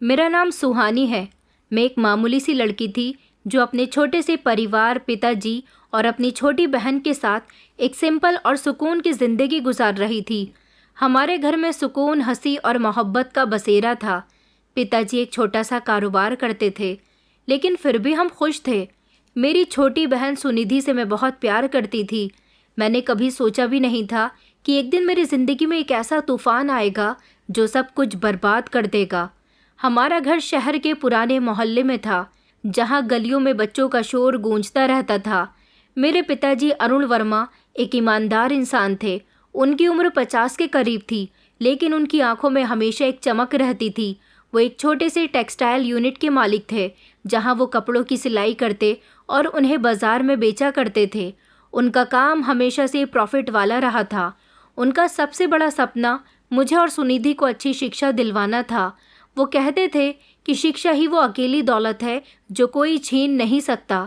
मेरा नाम सुहानी है। मैं एक मामूली सी लड़की थी जो अपने छोटे से परिवार, पिताजी और अपनी छोटी बहन के साथ एक सिंपल और सुकून की ज़िंदगी गुजार रही थी। हमारे घर में सुकून, हंसी और मोहब्बत का बसेरा था। पिताजी एक छोटा सा कारोबार करते थे, लेकिन फिर भी हम खुश थे। मेरी छोटी बहन सुनिधि से मैं बहुत प्यार करती थी। मैंने कभी सोचा भी नहीं था कि एक दिन मेरी ज़िंदगी में एक ऐसा तूफ़ान आएगा जो सब कुछ बर्बाद कर देगा। हमारा घर शहर के पुराने मोहल्ले में था, जहाँ गलियों में बच्चों का शोर गूंजता रहता था। मेरे पिताजी अरुण वर्मा एक ईमानदार इंसान थे। उनकी उम्र 50 के करीब थी, लेकिन उनकी आंखों में हमेशा एक चमक रहती थी। वो एक छोटे से टेक्सटाइल यूनिट के मालिक थे, जहाँ वो कपड़ों की सिलाई करते और उन्हें बाजार में बेचा करते थे। उनका काम हमेशा से प्रॉफिट वाला रहा था। उनका सबसे बड़ा सपना मुझे और सुनिधि को अच्छी शिक्षा दिलवाना था। वो कहते थे कि शिक्षा ही वो अकेली दौलत है जो कोई छीन नहीं सकता।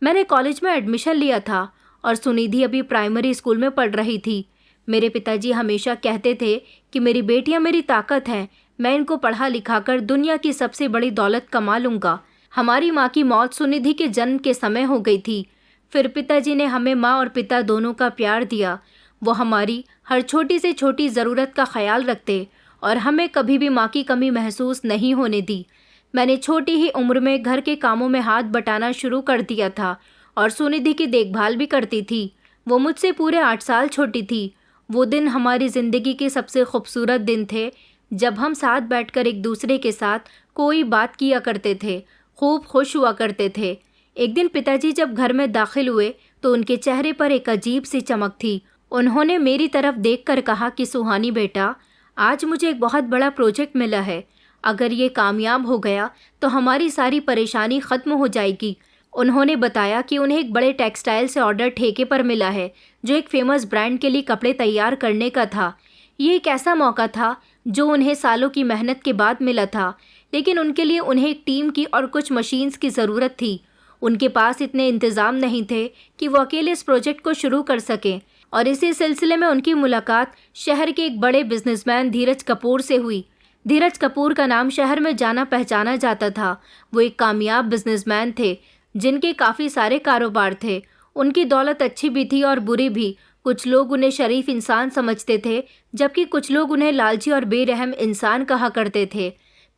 मैंने कॉलेज में एडमिशन लिया था और सुनिधि अभी प्राइमरी स्कूल में पढ़ रही थी। मेरे पिताजी हमेशा कहते थे कि मेरी बेटियां मेरी ताकत हैं, मैं इनको पढ़ा लिखाकर दुनिया की सबसे बड़ी दौलत कमा लूँगा। हमारी माँ की मौत सुनिधि के जन्म के समय हो गई थी। फिर पिताजी ने हमें माँ और पिता दोनों का प्यार दिया। वो हमारी हर छोटी से छोटी ज़रूरत का ख्याल रखते और हमें कभी भी माँ की कमी महसूस नहीं होने दी। मैंने छोटी ही उम्र में घर के कामों में हाथ बटाना शुरू कर दिया था और सुनिधि की देखभाल भी करती थी। वो मुझसे पूरे 8 साल छोटी थी। वो दिन हमारी ज़िंदगी के सबसे खूबसूरत दिन थे, जब हम साथ बैठकर एक दूसरे के साथ कोई बात किया करते थे, खूब खुश हुआ करते थे। एक दिन पिताजी जब घर में दाखिल हुए तो उनके चेहरे पर एक अजीब सी चमक थी। उन्होंने मेरी तरफ देखकर कहा कि सुहानी बेटा, आज मुझे एक बहुत बड़ा प्रोजेक्ट मिला है। अगर ये कामयाब हो गया तो हमारी सारी परेशानी ख़त्म हो जाएगी। उन्होंने बताया कि उन्हें एक बड़े टेक्सटाइल से ऑर्डर ठेके पर मिला है, जो एक फेमस ब्रांड के लिए कपड़े तैयार करने का था। ये एक ऐसा मौका था जो उन्हें सालों की मेहनत के बाद मिला था, लेकिन उनके लिए उन्हें एक टीम की और कुछ मशीन्स की ज़रूरत थी। उनके पास इतने इंतज़ाम नहीं थे कि वो अकेले इस प्रोजेक्ट को शुरू कर सकें, और इसी सिलसिले में उनकी मुलाकात शहर के एक बड़े बिजनेसमैन धीरज कपूर से हुई। धीरज कपूर का नाम शहर में जाना पहचाना जाता था। वो एक कामयाब बिजनेसमैन थे जिनके काफ़ी सारे कारोबार थे। उनकी दौलत अच्छी भी थी और बुरी भी। कुछ लोग उन्हें शरीफ इंसान समझते थे, जबकि कुछ लोग उन्हें लालची और बेरहम इंसान कहा करते थे।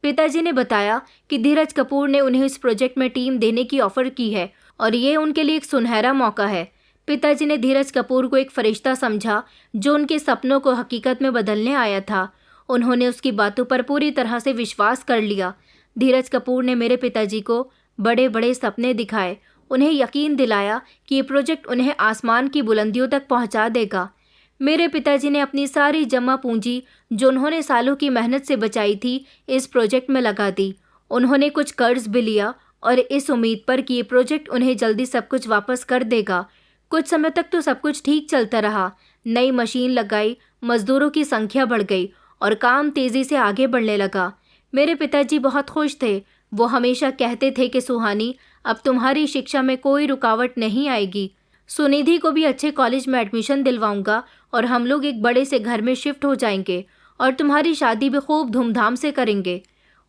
पिताजी ने बताया कि धीरज कपूर ने उन्हें इस प्रोजेक्ट में टीम देने की ऑफ़र की है और ये उनके लिए एक सुनहरा मौका है। पिताजी ने धीरज कपूर को एक फरिश्ता समझा जो उनके सपनों को हकीकत में बदलने आया था। उन्होंने उसकी बातों पर पूरी तरह से विश्वास कर लिया। धीरज कपूर ने मेरे पिताजी को बड़े बड़े सपने दिखाए, उन्हें यकीन दिलाया कि ये प्रोजेक्ट उन्हें आसमान की बुलंदियों तक पहुंचा देगा। मेरे पिताजी ने अपनी सारी जमा पूंजी, जो उन्होंने सालों की मेहनत से बचाई थी, इस प्रोजेक्ट में लगा दी। उन्होंने कुछ कर्ज भी लिया और इस उम्मीद पर कि ये प्रोजेक्ट उन्हें जल्दी सब कुछ वापस कर देगा। कुछ समय तक तो सब कुछ ठीक चलता रहा। नई मशीन लगाई, मजदूरों की संख्या बढ़ गई और काम तेज़ी से आगे बढ़ने लगा। मेरे पिताजी बहुत खुश थे। वो हमेशा कहते थे कि सुहानी, अब तुम्हारी शिक्षा में कोई रुकावट नहीं आएगी। सुनिधि को भी अच्छे कॉलेज में एडमिशन दिलवाऊंगा और हम लोग एक बड़े से घर में शिफ्ट हो जाएंगे और तुम्हारी शादी भी खूब धूमधाम से करेंगे।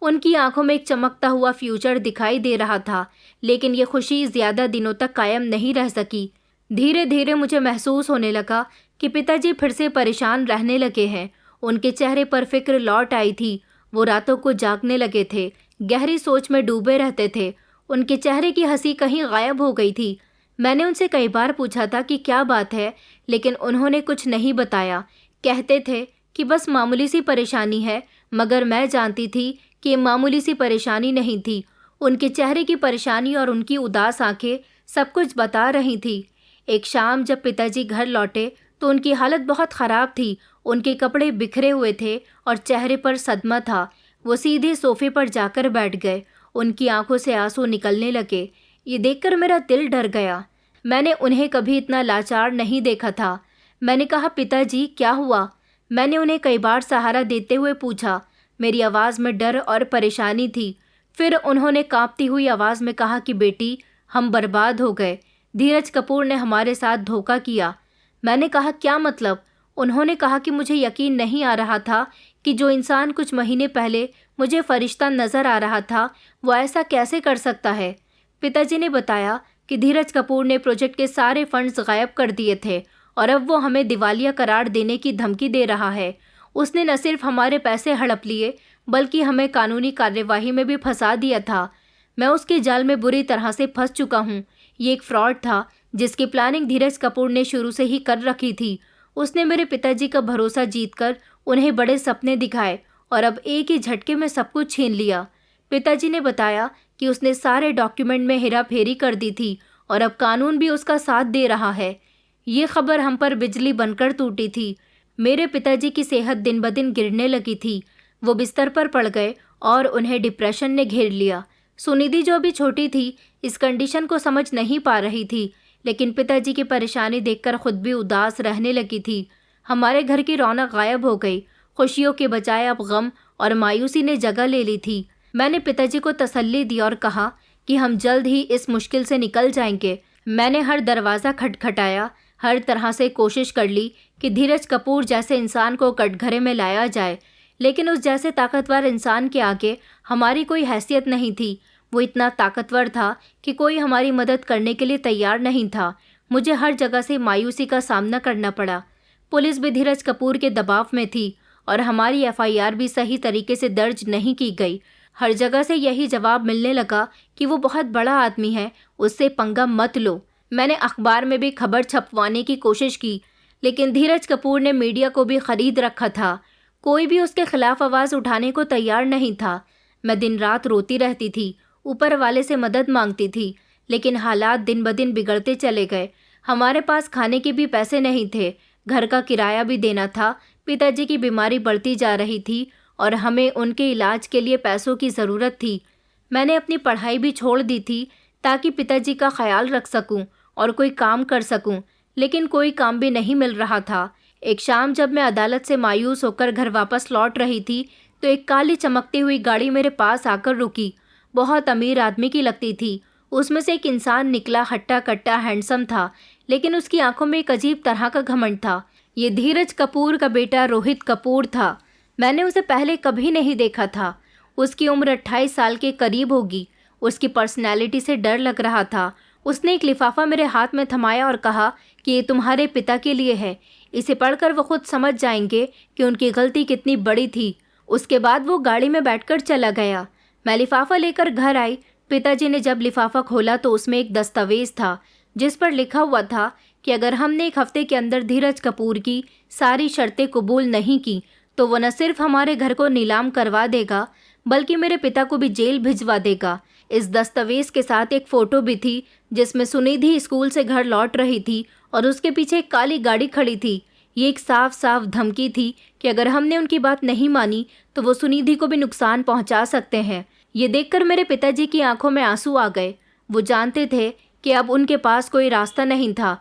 उनकी आंखों में एक चमकता हुआ फ्यूचर दिखाई दे रहा था, लेकिन ये खुशी ज़्यादा दिनों तक कायम नहीं रह सकी। धीरे धीरे मुझे महसूस होने लगा कि पिताजी फिर से परेशान रहने लगे हैं। उनके चेहरे पर फिक्र लौट आई थी। वो रातों को जागने लगे थे, गहरी सोच में डूबे रहते थे। उनके चेहरे की हंसी कहीं गायब हो गई थी। मैंने उनसे कई बार पूछा था कि क्या बात है, लेकिन उन्होंने कुछ नहीं बताया। कहते थे कि बस मामूली सी परेशानी है, मगर मैं जानती थी कि ये मामूली सी परेशानी नहीं थी। उनके चेहरे की परेशानी और उनकी उदास आंखें सब कुछ बता रही थी। एक शाम जब पिताजी घर लौटे तो उनकी हालत बहुत ख़राब थी। उनके कपड़े बिखरे हुए थे और चेहरे पर सदमा था। वो सीधे सोफे पर जाकर बैठ गए। उनकी आंखों से आंसू निकलने लगे। ये देखकर मेरा दिल डर गया। मैंने उन्हें कभी इतना लाचार नहीं देखा था। मैंने कहा, पिताजी क्या हुआ? मैंने उन्हें कई बार सहारा देते हुए पूछा। मेरी आवाज़ में डर और परेशानी थी। फिर उन्होंने कांपती हुई आवाज़ में कहा कि बेटी, हम बर्बाद हो गए। धीरज कपूर ने हमारे साथ धोखा किया। मैंने कहा, क्या मतलब? उन्होंने कहा कि मुझे यकीन नहीं आ रहा था कि जो इंसान कुछ महीने पहले मुझे फरिश्ता नज़र आ रहा था वो ऐसा कैसे कर सकता है। पिताजी ने बताया कि धीरज कपूर ने प्रोजेक्ट के सारे फंड्स गायब कर दिए थे और अब वो हमें दिवालिया करार देने की धमकी दे रहा है। उसने न सिर्फ हमारे पैसे हड़प लिए बल्कि हमें कानूनी कार्यवाही में भी फंसा दिया था। मैं उसके जाल में बुरी तरह से फंस चुका हूँ। ये एक फ्रॉड था जिसकी प्लानिंग धीरज कपूर ने शुरू से ही कर रखी थी। उसने मेरे पिताजी का भरोसा जीतकर उन्हें बड़े सपने दिखाए और अब एक ही झटके में सब कुछ छीन लिया। पिताजी ने बताया कि उसने सारे डॉक्यूमेंट में हेराफेरी कर दी थी और अब कानून भी उसका साथ दे रहा है। ये खबर हम पर बिजली बनकर टूटी थी। मेरे पिताजी की सेहत दिन ब दिन गिरने लगी थी। वो बिस्तर पर पड़ गए और उन्हें डिप्रेशन ने घेर लिया। सुनिधि जो अभी छोटी थी इस कंडीशन को समझ नहीं पा रही थी, लेकिन पिताजी की परेशानी देखकर खुद भी उदास रहने लगी थी। हमारे घर की रौनक गायब हो गई। खुशियों के बजाय अब गम और मायूसी ने जगह ले ली थी। मैंने पिताजी को तसल्ली दी और कहा कि हम जल्द ही इस मुश्किल से निकल जाएंगे। मैंने हर दरवाज़ा खटखटाया, हर तरह से कोशिश कर ली कि धीरज कपूर जैसे इंसान को कटघरे में लाया जाए, लेकिन उस जैसे ताकतवर इंसान के आगे हमारी कोई हैसियत नहीं थी। वो इतना ताकतवर था कि कोई हमारी मदद करने के लिए तैयार नहीं था। मुझे हर जगह से मायूसी का सामना करना पड़ा। पुलिस भी धीरज कपूर के दबाव में थी और हमारी एफआईआर भी सही तरीके से दर्ज नहीं की गई। हर जगह से यही जवाब मिलने लगा कि वो बहुत बड़ा आदमी है, उससे पंगा मत लो। मैंने अखबार में भी खबर छपवाने की कोशिश की, लेकिन धीरज कपूर ने मीडिया को भी खरीद रखा था। कोई भी उसके खिलाफ आवाज़ उठाने को तैयार नहीं था। मैं दिन रात रोती रहती थी, ऊपर वाले से मदद मांगती थी, लेकिन हालात दिन ब दिन बिगड़ते चले गए। हमारे पास खाने के भी पैसे नहीं थे, घर का किराया भी देना था। पिताजी की बीमारी बढ़ती जा रही थी और हमें उनके इलाज के लिए पैसों की ज़रूरत थी। मैंने अपनी पढ़ाई भी छोड़ दी थी ताकि पिताजी का ख्याल रख सकूं और कोई काम कर सकूं, लेकिन कोई काम भी नहीं मिल रहा था। एक शाम जब मैं अदालत से मायूस होकर घर वापस लौट रही थी तो एक काली चमकती हुई गाड़ी मेरे पास आकर रुकी। बहुत अमीर आदमी की लगती थी। उसमें से एक इंसान निकला, हट्टा कट्टा हैंडसम था, लेकिन उसकी आंखों में एक अजीब तरह का घमंड था। ये धीरज कपूर का बेटा रोहित कपूर था। मैंने उसे पहले कभी नहीं देखा था। उसकी उम्र 28 साल के करीब होगी। उसकी पर्सनैलिटी से डर लग रहा था। उसने एक लिफाफा मेरे हाथ में थमाया और कहा कि ये तुम्हारे पिता के लिए है। इसे पढ़कर वो खुद समझ जाएंगे कि उनकी गलती कितनी बड़ी थी। उसके बाद वो गाड़ी में बैठकर चला गया। मैं लिफाफा लेकर घर आई। पिताजी ने जब लिफाफा खोला तो उसमें एक दस्तावेज था जिस पर लिखा हुआ था कि अगर हमने एक हफ्ते के अंदर धीरज कपूर की सारी शर्तें कबूल नहीं की तो वो न सिर्फ हमारे घर को नीलाम करवा देगा बल्कि मेरे पिता को भी जेल भिजवा देगा। इस दस्तावेज के साथ एक फ़ोटो भी थी जिसमें सुनिधि स्कूल से घर लौट रही थी और उसके पीछे एक काली गाड़ी खड़ी थी। ये एक साफ साफ धमकी थी कि अगर हमने उनकी बात नहीं मानी तो वो सुनिधि को भी नुकसान पहुंचा सकते हैं। ये देखकर मेरे पिताजी की आंखों में आंसू आ गए। वो जानते थे कि अब उनके पास कोई रास्ता नहीं था।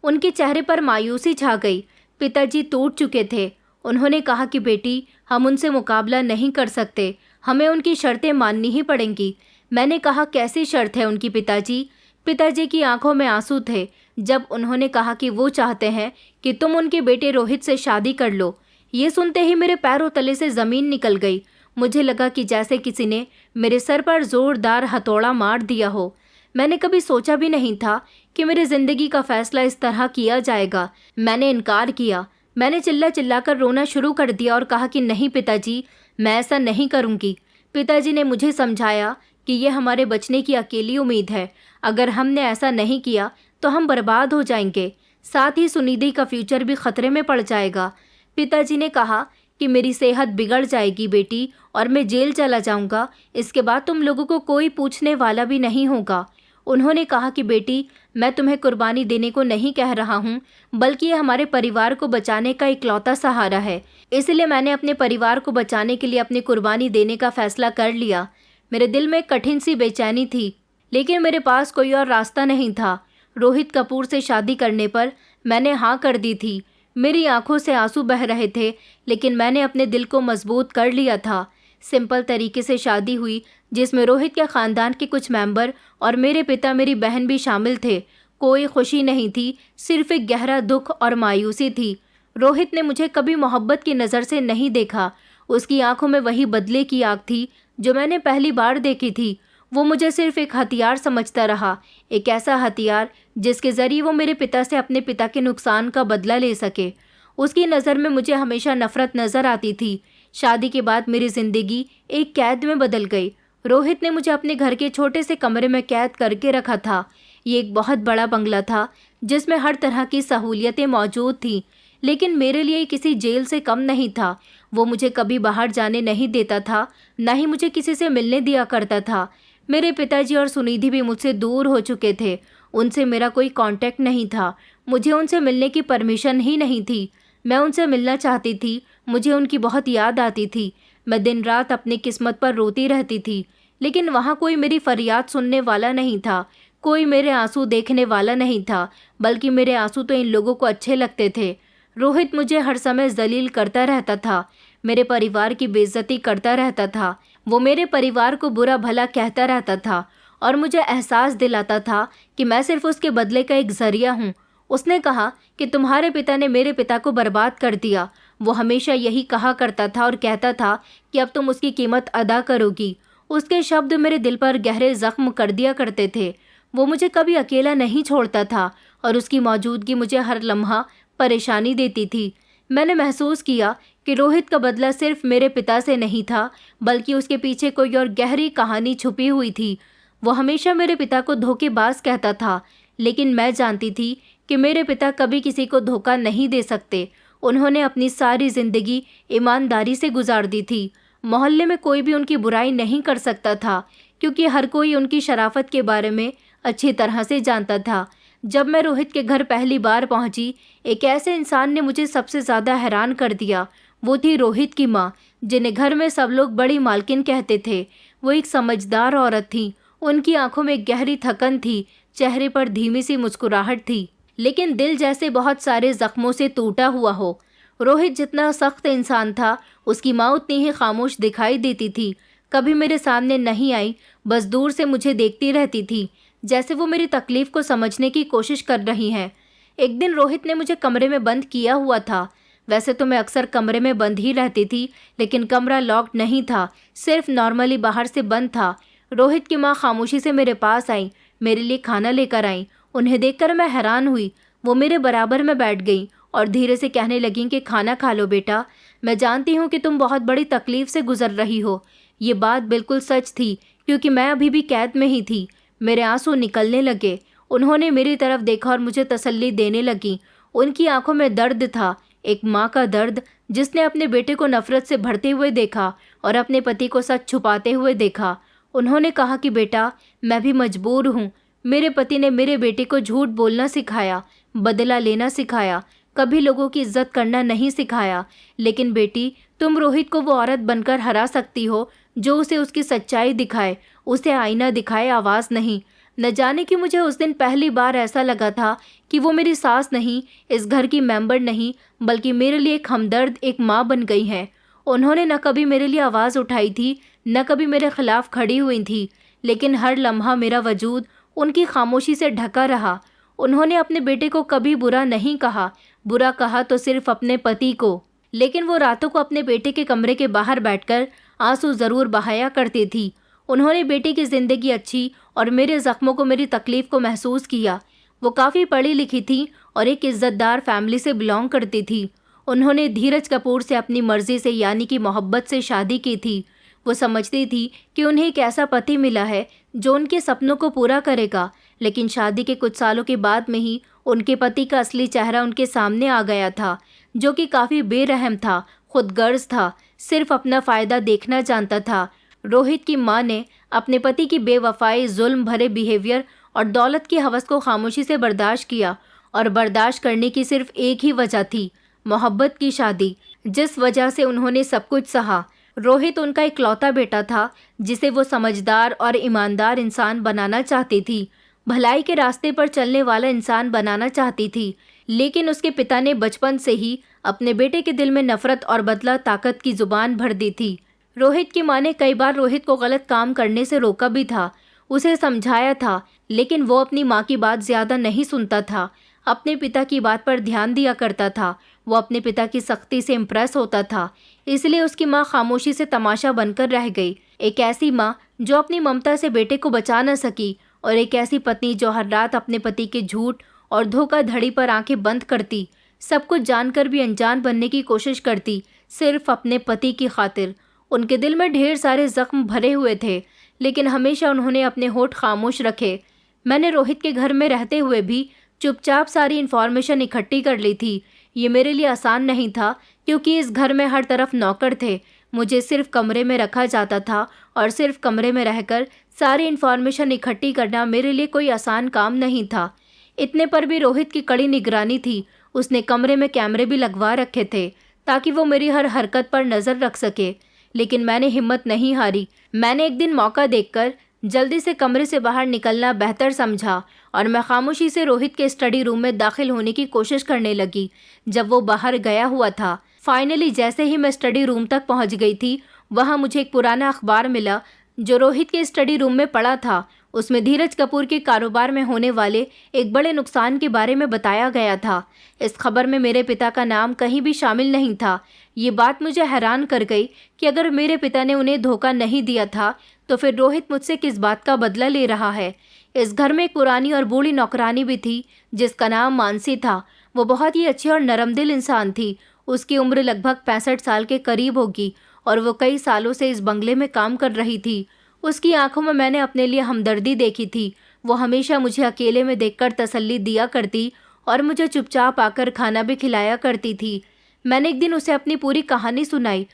उनके चेहरे पर मायूसी छा गई। पिताजी टूट चुके थे। उन्होंने कहा कि बेटी, हम उनसे मुकाबला नहीं कर सकते, हमें उनकी शर्तें माननी ही पड़ेंगी। मैंने कहा, कैसी शर्त है उनकी पिताजी? पिताजी की आंखों में आंसू थे जब उन्होंने कहा कि वो चाहते हैं कि तुम उनके बेटे रोहित से शादी कर लो। ये सुनते ही मेरे पैरों तले से ज़मीन निकल गई। मुझे लगा कि जैसे किसी ने मेरे सर पर ज़ोरदार हथौड़ा मार दिया हो। मैंने कभी सोचा भी नहीं था कि मेरी ज़िंदगी का फ़ैसला इस तरह किया जाएगा। मैंने इनकार किया। मैंने चिल्ला चिल्लाकर रोना शुरू कर दिया और कहा कि नहीं पिताजी, मैं ऐसा नहीं करूँगी। पिताजी ने मुझे समझाया कि ये हमारे बचने की अकेली उम्मीद है। अगर हमने ऐसा नहीं किया तो हम बर्बाद हो जाएंगे, साथ ही सुनिधि का फ्यूचर भी खतरे में पड़ जाएगा। पिताजी ने कहा कि मेरी सेहत बिगड़ जाएगी बेटी और मैं जेल चला जाऊंगा। इसके बाद तुम लोगों को कोई पूछने वाला भी नहीं होगा। उन्होंने कहा कि बेटी, मैं तुम्हें कुर्बानी देने को नहीं कह रहा हूँ, बल्कि ये हमारे परिवार को बचाने का इकलौता सहारा है। इसलिए मैंने अपने परिवार को बचाने के लिए अपनी कुर्बानी देने का फैसला कर लिया। मेरे दिल में कठिन सी बेचैनी थी, लेकिन मेरे पास कोई और रास्ता नहीं था। रोहित कपूर से शादी करने पर मैंने हाँ कर दी थी। मेरी आंखों से आंसू बह रहे थे, लेकिन मैंने अपने दिल को मजबूत कर लिया था। सिंपल तरीके से शादी हुई जिसमें रोहित के ख़ानदान के कुछ मेंबर और मेरे पिता, मेरी बहन भी शामिल थे। कोई खुशी नहीं थी, सिर्फ एक गहरा दुख और मायूसी थी। रोहित ने मुझे कभी मोहब्बत की नज़र से नहीं देखा। उसकी आंखों में वही बदले की आग थी जो मैंने पहली बार देखी थी। वो मुझे सिर्फ एक हथियार समझता रहा, एक ऐसा हथियार जिसके जरिए वो मेरे पिता से अपने पिता के नुकसान का बदला ले सके। उसकी नज़र में मुझे हमेशा नफरत नज़र आती थी। शादी के बाद मेरी जिंदगी एक कैद में बदल गई। रोहित ने मुझे अपने घर के छोटे से कमरे में कैद करके रखा था। ये एक बहुत बड़ा बंगला था जिसमें हर तरह की सहूलियतें मौजूद थीं, लेकिन मेरे लिए किसी जेल से कम नहीं था। वो मुझे कभी बाहर जाने नहीं देता था, न ही मुझे किसी से मिलने दिया करता था। मेरे पिताजी और सुनिधि भी मुझसे दूर हो चुके थे। उनसे मेरा कोई कांटेक्ट नहीं था। मुझे उनसे मिलने की परमिशन ही नहीं थी। मैं उनसे मिलना चाहती थी। मुझे उनकी बहुत याद आती थी। मैं दिन रात अपनी किस्मत पर रोती रहती थी, लेकिन वहाँ कोई मेरी फरियाद सुनने वाला नहीं था। कोई मेरे आंसू देखने वाला नहीं था, बल्कि मेरे आंसू तो इन लोगों को अच्छे लगते थे। रोहित मुझे हर समय जलील करता रहता था, मेरे परिवार की बेइज्जती करता रहता था। वो मेरे परिवार को बुरा भला कहता रहता था और मुझे एहसास दिलाता था कि मैं सिर्फ उसके बदले का एक जरिया हूँ। उसने कहा कि तुम्हारे पिता ने मेरे पिता को बर्बाद कर दिया। वो हमेशा यही कहा करता था और कहता था कि अब तुम उसकी कीमत अदा करोगी। उसके शब्द मेरे दिल पर गहरे जख्म कर दिया करते थे। वो मुझे कभी अकेला नहीं छोड़ता था और उसकी मौजूदगी मुझे हर लम्हा परेशानी देती थी। मैंने महसूस किया कि रोहित का बदला सिर्फ मेरे पिता से नहीं था, बल्कि उसके पीछे कोई और गहरी कहानी छुपी हुई थी। वो हमेशा मेरे पिता को धोखेबाज कहता था, लेकिन मैं जानती थी कि मेरे पिता कभी किसी को धोखा नहीं दे सकते। उन्होंने अपनी सारी जिंदगी ईमानदारी से गुजार दी थी। मोहल्ले में कोई भी उनकी बुराई नहीं कर सकता था, क्योंकि हर कोई उनकी शराफत के बारे में अच्छी तरह से जानता था। जब मैं रोहित के घर पहली बार पहुंची, एक ऐसे इंसान ने मुझे सबसे ज़्यादा हैरान कर दिया। वो थी रोहित की माँ, जिन्हें घर में सब लोग बड़ी मालकिन कहते थे। वो एक समझदार औरत थी। उनकी आंखों में गहरी थकन थी, चेहरे पर धीमी सी मुस्कुराहट थी, लेकिन दिल जैसे बहुत सारे जख्मों से टूटा हुआ हो। रोहित जितना सख्त इंसान था, उसकी माँ उतनी ही खामोश दिखाई देती थी। कभी मेरे सामने नहीं आई, बस दूर से मुझे देखती रहती थी, जैसे वो मेरी तकलीफ को समझने की कोशिश कर रही हैं। एक दिन रोहित ने मुझे कमरे में बंद किया हुआ था। वैसे तो मैं अक्सर कमरे में बंद ही रहती थी, लेकिन कमरा लॉक्ड नहीं था, सिर्फ नॉर्मली बाहर से बंद था। रोहित की माँ खामोशी से मेरे पास आई, मेरे लिए खाना लेकर आई। उन्हें देखकर मैं हैरान हुई। वो मेरे बराबर में बैठ गई और धीरे से कहने लगी कि खाना खा लो बेटा, मैं जानती हूँ कि तुम बहुत बड़ी तकलीफ से गुजर रही हो। ये बात बिल्कुल सच थी, क्योंकि मैं अभी भी कैद में ही थी। मेरे आंसू निकलने लगे। उन्होंने मेरी तरफ देखा और मुझे तसल्ली देने लगी। उनकी आंखों में दर्द था, एक माँ का दर्द जिसने अपने बेटे को नफरत से भरते हुए देखा और अपने पति को सच छुपाते हुए देखा। उन्होंने कहा कि बेटा, मैं भी मजबूर हूँ। मेरे पति ने मेरे बेटे को झूठ बोलना सिखाया, बदला लेना सिखाया, कभी लोगों की इज्जत करना नहीं सिखाया। लेकिन बेटी, तुम रोहित को वो औरत बनकर हरा सकती हो जो उसे उसकी सच्चाई दिखाए, उसे आईना दिखाए, आवाज़ नहीं। न जाने कि मुझे उस दिन पहली बार ऐसा लगा था कि वो मेरी सास नहीं, इस घर की मेंबर नहीं, बल्कि मेरे लिए एक हमदर्द, एक माँ बन गई हैं। उन्होंने न कभी मेरे लिए आवाज़ उठाई थी, न कभी मेरे खिलाफ खड़ी हुई थी, लेकिन हर लम्हा मेरा वजूद उनकी खामोशी से ढका रहा। उन्होंने अपने बेटे को कभी बुरा नहीं कहा, बुरा कहा तो सिर्फ अपने पति को। लेकिन वो रातों को अपने बेटे के कमरे के बाहर बैठकर आंसू ज़रूर बहाया करती थी। उन्होंने बेटे की ज़िंदगी अच्छी और मेरे ज़ख्मों को, मेरी तकलीफ़ को महसूस किया। वो काफ़ी पढ़ी लिखी थी और एक इज़्ज़तदार फैमिली से बिलोंग करती थी। उन्होंने धीरज कपूर से अपनी मर्ज़ी से, यानी कि मोहब्बत से शादी की थी। वो समझती थी कि उन्हें एक ऐसा पति मिला है जो उनके सपनों को पूरा करेगा। लेकिन शादी के कुछ सालों के बाद में ही उनके पति का असली चेहरा उनके सामने आ गया था, जो कि काफ़ी बेरहम था, खुदगर्ज था, सिर्फ अपना फ़ायदा देखना जानता था। रोहित की माँ ने अपने पति की बेवफाई, जुल्म भरे बिहेवियर और दौलत की हवस को खामोशी से बर्दाश्त किया, और बर्दाश्त करने की सिर्फ एक ही वजह थी, मोहब्बत की शादी, जिस वजह से उन्होंने सब कुछ सहा। रोहित उनका इकलौता बेटा था जिसे वो समझदार और ईमानदार इंसान बनाना चाहती थी, भलाई के रास्ते पर चलने वाला इंसान बनाना चाहती थी। लेकिन उसके पिता ने बचपन से ही अपने बेटे के दिल में नफरत और बदला ताकत की जुबान भर दी थी। रोहित की माँ ने कई बार रोहित को गलत काम करने से रोका भी था, उसे समझाया था, लेकिन वो अपनी माँ की बात ज़्यादा नहीं सुनता था। अपने पिता की बात पर ध्यान दिया करता था। वो अपने पिता की सख्ती से इम्प्रेस होता था, इसलिए उसकी माँ खामोशी से तमाशा बनकर रह गई। एक ऐसी माँ जो अपनी ममता से बेटे को बचा न सकी, और एक ऐसी पत्नी जो हर रात अपने पति के झूठ और धोखाधड़ी पर आंखें बंद करती, सब कुछ जानकर भी अनजान बनने की कोशिश करती, सिर्फ अपने पति की खातिर। उनके दिल में ढेर सारे जख्म भरे हुए थे, लेकिन हमेशा उन्होंने अपने होठ खामोश रखे। मैंने रोहित के घर में रहते हुए भी चुपचाप सारी इन्फॉर्मेशन इकट्ठी कर ली थी। ये मेरे लिए आसान नहीं था, क्योंकि इस घर में हर तरफ नौकर थे। मुझे सिर्फ कमरे में रखा जाता था, और सिर्फ कमरे में रहकर सारी इन्फॉर्मेशन इकट्ठी करना मेरे लिए कोई आसान काम नहीं था। इतने पर भी रोहित की कड़ी निगरानी थी। उसने कमरे में कैमरे भी लगवा रखे थे, ताकि वो मेरी हर हरकत पर नज़र रख सके। लेकिन मैंने हिम्मत नहीं हारी। मैंने एक दिन मौका देखकर जल्दी से कमरे से बाहर निकलना बेहतर समझा, और मैं खामोशी से रोहित के स्टडी रूम में दाखिल होने की कोशिश करने लगी। जब वो बाहर गया हुआ था, फाइनली जैसे ही मैं स्टडी रूम तक पहुंच गई थी, वहां मुझे एक पुराना अखबार मिला जो रोहित के स्टडी रूम में पड़ा था। उसमें धीरज कपूर के कारोबार में होने वाले एक बड़े नुकसान के बारे में बताया गया था। इस खबर में मेरे पिता का नाम कहीं भी शामिल नहीं था। ये बात मुझे हैरान कर गई कि अगर मेरे पिता ने उन्हें धोखा नहीं दिया था, तो फिर रोहित मुझसे किस बात का बदला ले रहा है। इस घर में एक पुरानी और बूढ़ी नौकरानी भी थी, जिसका नाम मानसी था। वो बहुत ही अच्छी और नरमदिल इंसान थी। उसकी उम्र लगभग 65 साल के करीब होगी, और वो कई सालों से इस बंगले में काम कर रही थी। उसकी आंखों में मैंने अपने लिए हमदर्दी देखी थी। वो हमेशा मुझे अकेले में देखकर तसल्ली दिया करती, और मुझे चुपचाप आकर खाना भी खिलाया करती थी। मैंने एक दिन उसे अपनी पूरी कहानी सुनाई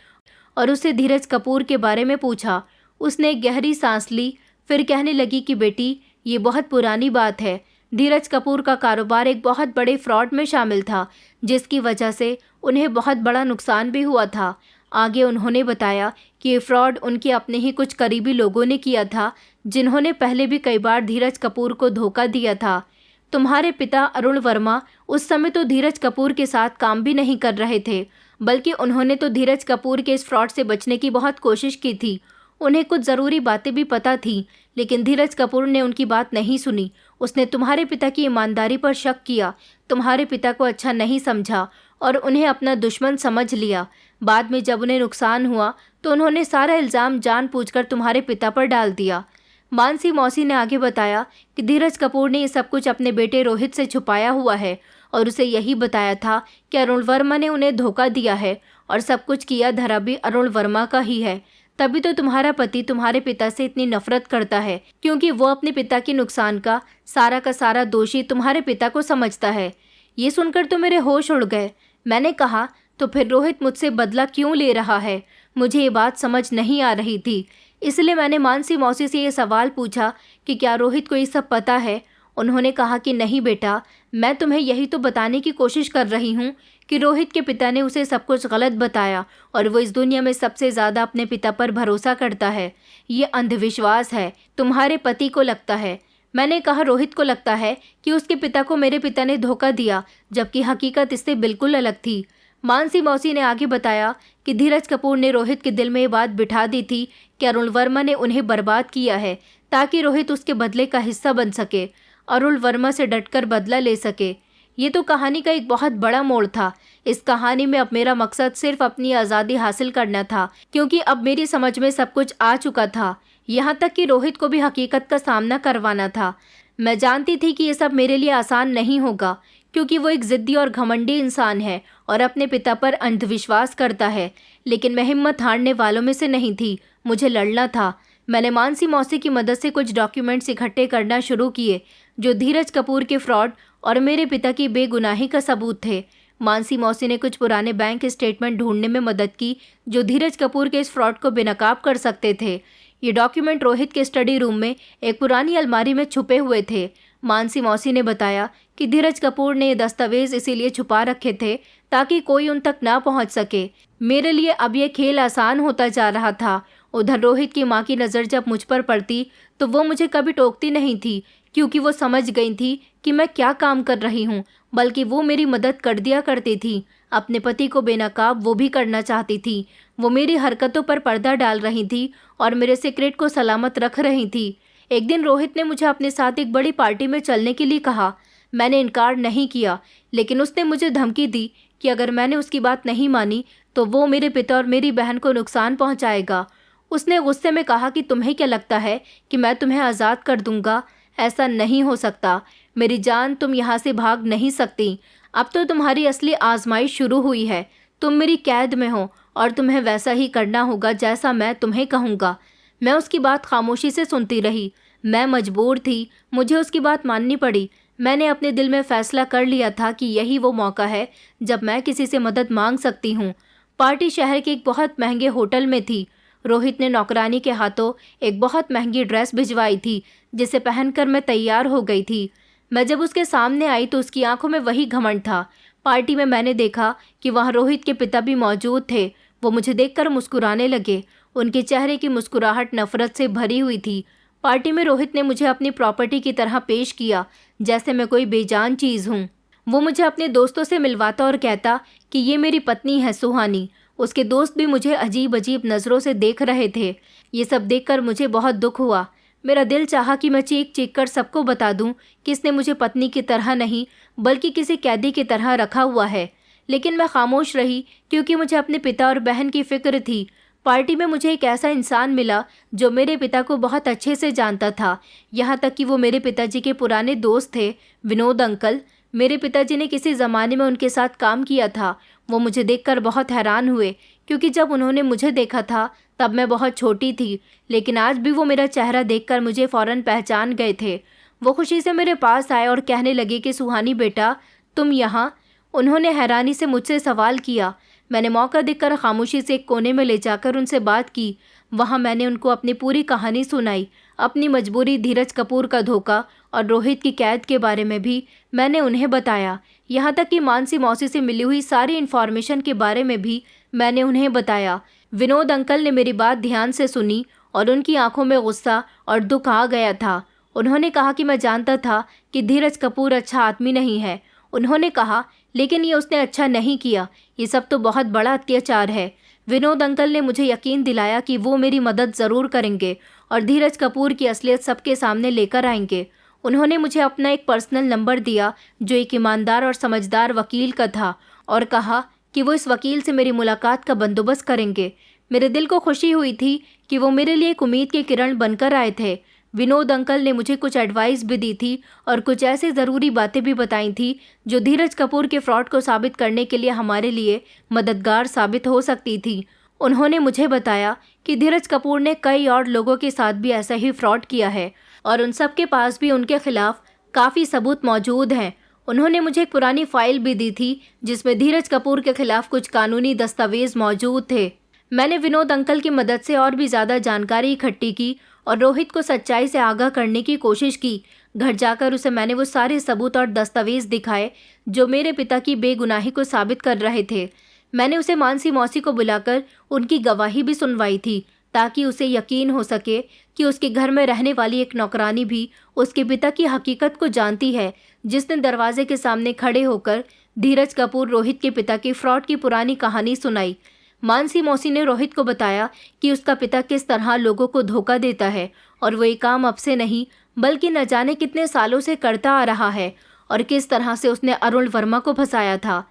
और उससे धीरज कपूर के बारे में पूछा। उसने एक गहरी सांस ली, फिर कहने लगी कि बेटी, ये बहुत पुरानी बात है। धीरज कपूर का कारोबार एक बहुत बड़े फ्रॉड में शामिल था, जिसकी वजह से उन्हें बहुत बड़ा नुकसान भी हुआ था। आगे उन्होंने बताया कि ये फ्रॉड उनके अपने ही कुछ करीबी लोगों ने किया था, जिन्होंने पहले भी कई बार धीरज कपूर को धोखा दिया था। तुम्हारे पिता अरुण वर्मा उस समय तो धीरज कपूर के साथ काम भी नहीं कर रहे थे, बल्कि उन्होंने तो धीरज कपूर के इस फ्रॉड से बचने की बहुत कोशिश की थी। उन्हें कुछ ज़रूरी बातें भी पता थीं, लेकिन धीरज कपूर ने उनकी बात नहीं सुनी। उसने तुम्हारे पिता की ईमानदारी पर शक किया, तुम्हारे पिता को अच्छा नहीं समझा और उन्हें अपना दुश्मन समझ लिया। बाद में जब उन्हें नुकसान हुआ, तो उन्होंने सारा इल्ज़ाम जानबूझकर तुम्हारे पिता पर डाल दिया। मानसी मौसी ने आगे बताया कि धीरज कपूर ने ये सब कुछ अपने बेटे रोहित से छुपाया हुआ है, और उसे यही बताया था कि अरुण वर्मा ने उन्हें धोखा दिया है, और सब कुछ किया धरा भी अरुण वर्मा का ही है। तभी तो तुम्हारा पति तुम्हारे पिता से इतनी नफरत करता है, क्योंकि वो अपने पिता के नुकसान का सारा दोषी तुम्हारे पिता को समझता है। ये सुनकर तो मेरे होश उड़ गए। मैंने कहा, तो फिर रोहित मुझसे बदला क्यों ले रहा है? मुझे ये बात समझ नहीं आ रही थी। इसलिए मैंने मानसी मौसी से ये सवाल पूछा कि क्या रोहित को ये सब पता है। उन्होंने कहा कि नहीं बेटा, मैं तुम्हें यही तो बताने की कोशिश कर रही हूँ कि रोहित के पिता ने उसे सब कुछ गलत बताया, और वो इस दुनिया में सबसे ज़्यादा अपने पिता पर भरोसा करता है। ये अंधविश्वास है, तुम्हारे पति को लगता है। मैंने कहा, रोहित को लगता है कि उसके पिता को मेरे पिता ने धोखा दिया, जबकि हकीकत इससे बिल्कुल अलग थी। मानसी मौसी ने आगे बताया कि धीरज कपूर ने रोहित के दिल में ये बात बिठा दी थी कि अरुण वर्मा ने उन्हें बर्बाद किया है, ताकि रोहित उसके बदले का हिस्सा बन सके, अरुण वर्मा से डटकर बदला ले सके। ये तो कहानी का एक बहुत बड़ा मोड़ था। इस कहानी में अब मेरा मकसद सिर्फ अपनी आज़ादी हासिल करना था, क्योंकि अब मेरी समझ में सब कुछ आ चुका था। यहाँ तक कि रोहित को भी हकीकत का सामना करवाना था। मैं जानती थी कि ये सब मेरे लिए आसान नहीं होगा, क्योंकि वो एक ज़िद्दी और घमंडी इंसान है और अपने पिता पर अंधविश्वास करता है। लेकिन मैं हिम्मत हारने वालों में से नहीं थी। मुझे लड़ना था। मैंने मानसी मौसी की मदद से कुछ डॉक्यूमेंट्स इकट्ठे करना शुरू किए, जो धीरज कपूर के फ्रॉड और मेरे पिता की बेगुनाही का सबूत थे। मानसी मौसी ने कुछ पुराने बैंक स्टेटमेंट ढूंढने में मदद की, जो धीरज कपूर के इस फ्रॉड को बेनकाब कर सकते थे। ये डॉक्यूमेंट रोहित के स्टडी रूम में एक पुरानी अलमारी में छुपे हुए थे। मानसी मौसी ने बताया कि धीरज कपूर ने ये दस्तावेज इसीलिए छुपा रखे थे ताकि कोई उन तक ना पहुंच सके। मेरे लिए अब यह खेल आसान होता जा रहा था। उधर रोहित की माँ की नज़र जब मुझ पर पड़ती तो वो मुझे कभी टोकती नहीं थी, क्योंकि वो समझ गई थी कि मैं क्या काम कर रही हूँ, बल्कि वो मेरी मदद कर दिया करती थी। अपने पति को बेनकाब वो भी करना चाहती थी। वो मेरी हरकतों पर पर्दा डाल रही थी और मेरे सीक्रेट को सलामत रख रही थी। एक दिन रोहित ने मुझे अपने साथ एक बड़ी पार्टी में चलने के लिए कहा। मैंने इनकार नहीं किया, लेकिन उसने मुझे धमकी दी कि अगर मैंने उसकी बात नहीं मानी तो वो मेरे पिता और मेरी बहन को नुकसान पहुंचाएगा। उसने गुस्से में कहा कि तुम्हें क्या लगता है कि मैं तुम्हें आज़ाद कर दूंगा? ऐसा नहीं हो सकता मेरी जान, तुम यहाँ से भाग नहीं सकती। अब तो तुम्हारी असली आजमाइश शुरू हुई है। तुम मेरी कैद में हो और तुम्हें वैसा ही करना होगा जैसा मैं तुम्हें कहूँगा। मैं उसकी बात खामोशी से सुनती रही। मैं मजबूर थी, मुझे उसकी बात माननी पड़ी। मैंने अपने दिल में फैसला कर लिया था कि यही वो मौका है जब मैं किसी से मदद मांग सकती हूँ। पार्टी शहर के एक बहुत महंगे होटल में थी। रोहित ने नौकरानी के हाथों एक बहुत महंगी ड्रेस भिजवाई थी, जिसे पहनकर मैं तैयार हो गई थी। मैं जब उसके सामने आई तो उसकी आंखों में वही घमंड था। पार्टी में मैंने देखा कि वहाँ रोहित के पिता भी मौजूद थे। वो मुझे देखकर मुस्कुराने लगे। उनके चेहरे की मुस्कुराहट नफरत से भरी हुई थी। पार्टी में रोहित ने मुझे अपनी प्रॉपर्टी की तरह पेश किया, जैसे मैं कोई बेजान चीज़ हूँ। वो मुझे अपने दोस्तों से मिलवाता और कहता कि ये मेरी पत्नी है सुहानी। उसके दोस्त भी मुझे अजीब अजीब नज़रों से देख रहे थे। ये सब देखकर मुझे बहुत दुख हुआ। मेरा दिल चाहा कि मैं चीख चीख कर सबको बता दूं कि इसने मुझे पत्नी की तरह नहीं बल्कि किसी कैदी की तरह रखा हुआ है, लेकिन मैं खामोश रही क्योंकि मुझे अपने पिता और बहन की फिक्र थी। पार्टी में मुझे एक ऐसा इंसान मिला जो मेरे पिता को बहुत अच्छे से जानता था, यहाँ तक कि वो मेरे पिताजी के पुराने दोस्त थे, विनोद अंकल। मेरे पिताजी ने किसी ज़माने में उनके साथ काम किया था। वो मुझे देखकर बहुत हैरान हुए क्योंकि जब उन्होंने मुझे देखा था तब मैं बहुत छोटी थी, लेकिन आज भी वो मेरा चेहरा देखकर मुझे फ़ौरन पहचान गए थे। वो खुशी से मेरे पास आए और कहने लगे कि सुहानी बेटा, तुम यहाँ? उन्होंने हैरानी से मुझसे सवाल किया। मैंने मौका देखकर खामोशी से एक कोने में ले जाकर उनसे बात की। वहाँ मैंने उनको अपनी पूरी कहानी सुनाई। अपनी मजबूरी, धीरज कपूर का धोखा और रोहित की कैद के बारे में भी मैंने उन्हें बताया। यहाँ तक कि मानसी मौसी से मिली हुई सारी इन्फॉर्मेशन के बारे में भी मैंने उन्हें बताया। विनोद अंकल ने मेरी बात ध्यान से सुनी और उनकी आंखों में गुस्सा और दुख आ गया था। उन्होंने कहा कि मैं जानता था कि धीरज कपूर अच्छा आदमी नहीं है। उन्होंने कहा, लेकिन ये उसने अच्छा नहीं किया। ये सब तो बहुत बड़ा अत्याचार है। विनोद अंकल ने मुझे यकीन दिलाया कि वो मेरी मदद ज़रूर करेंगे और धीरज कपूर की असलियत सबके सामने लेकर आएंगे। उन्होंने मुझे अपना एक पर्सनल नंबर दिया जो एक ईमानदार और समझदार वकील का था और कहा कि वो इस वकील से मेरी मुलाकात का बंदोबस्त करेंगे। मेरे दिल को खुशी हुई थी कि वो मेरे लिए एक उम्मीद के किरण बनकर आए थे। विनोद अंकल ने मुझे कुछ एडवाइस भी दी थी और कुछ ऐसी ज़रूरी बातें भी बताई थी जो धीरज कपूर के फ्रॉड को साबित करने के लिए हमारे लिए मददगार साबित हो सकती थी। उन्होंने मुझे बताया कि धीरज कपूर ने कई और लोगों के साथ भी ऐसा ही फ्रॉड किया है और उन सब के पास भी उनके खिलाफ काफ़ी सबूत मौजूद हैं। उन्होंने मुझे एक पुरानी फाइल भी दी थी जिसमें धीरज कपूर के खिलाफ कुछ कानूनी दस्तावेज मौजूद थे। मैंने विनोद अंकल की मदद से और भी ज़्यादा जानकारी इकट्ठी की और रोहित को सच्चाई से आगाह करने की कोशिश की। घर जाकर उसे मैंने वो सारे सबूत और दस्तावेज दिखाए जो मेरे पिता की बेगुनाही को साबित कर रहे थे। मैंने उसे मानसी मौसी को बुलाकर उनकी गवाही भी सुनवाई थी ताकि उसे यकीन हो सके कि उसके घर में रहने वाली एक नौकरानी भी उसके पिता की हकीकत को जानती है, जिसने दरवाजे के सामने खड़े होकर धीरज कपूर रोहित के पिता की फ्रॉड की पुरानी कहानी सुनाई। मानसी मौसी ने रोहित को बताया कि उसका पिता किस तरह लोगों को धोखा देता है और वो ये काम अब से नहीं बल्कि न जाने कितने सालों से करता आ रहा है और किस तरह से उसने अरुण वर्मा को फंसाया था।